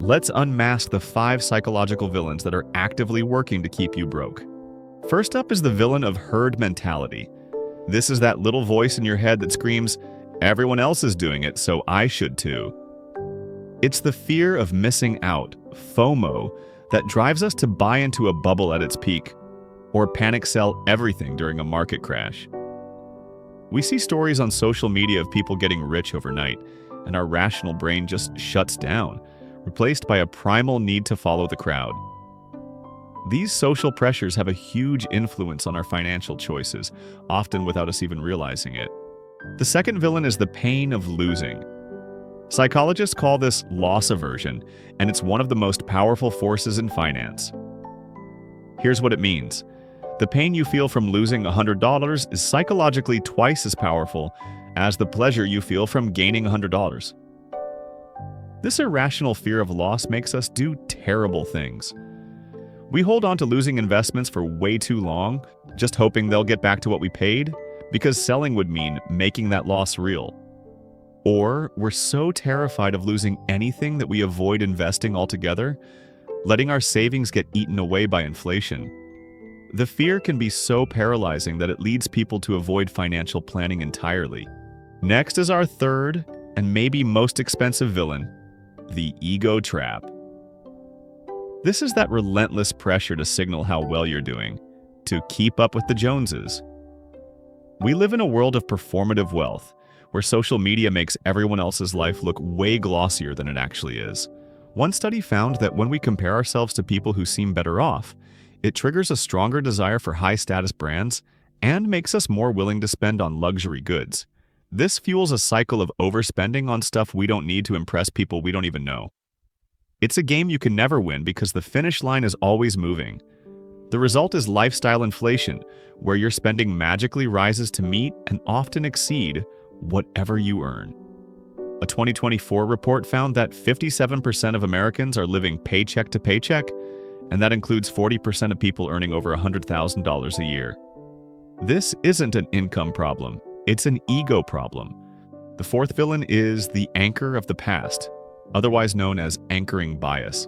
Let's unmask the 5 psychological villains that are actively working to keep you broke. First up is the villain of herd mentality. This is that little voice in your head that screams, "Everyone else is doing it, so I should too." It's the fear of missing out, FOMO, that drives us to buy into a bubble at its peak, or panic sell everything during a market crash. We see stories on social media of people getting rich overnight, and our rational brain just shuts down, replaced by a primal need to follow the crowd. These social pressures have a huge influence on our financial choices, often without us even realizing it. The second villain is the pain of losing. Psychologists call this loss aversion, and it's one of the most powerful forces in finance. Here's what it means. The pain you feel from losing $100 is psychologically twice as powerful as the pleasure you feel from gaining $100. This irrational fear of loss makes us do terrible things. We hold on to losing investments for way too long, just hoping they'll get back to what we paid, because selling would mean making that loss real. Or we're so terrified of losing anything that we avoid investing altogether, letting our savings get eaten away by inflation. The fear can be so paralyzing that it leads people to avoid financial planning entirely. Next is our third, and maybe most expensive villain, the ego trap. This is that relentless pressure to signal how well you're doing, to keep up with the Joneses. We live in a world of performative wealth, where social media makes everyone else's life look way glossier than it actually is. One study found that when we compare ourselves to people who seem better off, it triggers a stronger desire for high-status brands and makes us more willing to spend on luxury goods. This fuels a cycle of overspending on stuff we don't need to impress people we don't even know. It's a game you can never win because the finish line is always moving. The result is lifestyle inflation, where your spending magically rises to meet and often exceed whatever you earn. A 2024 report found that 57% of Americans are living paycheck to paycheck, and that includes 40% of people earning over $100,000 a year. This isn't an income problem, it's an ego problem. The fourth villain is the anchor of the past, otherwise known as anchoring bias.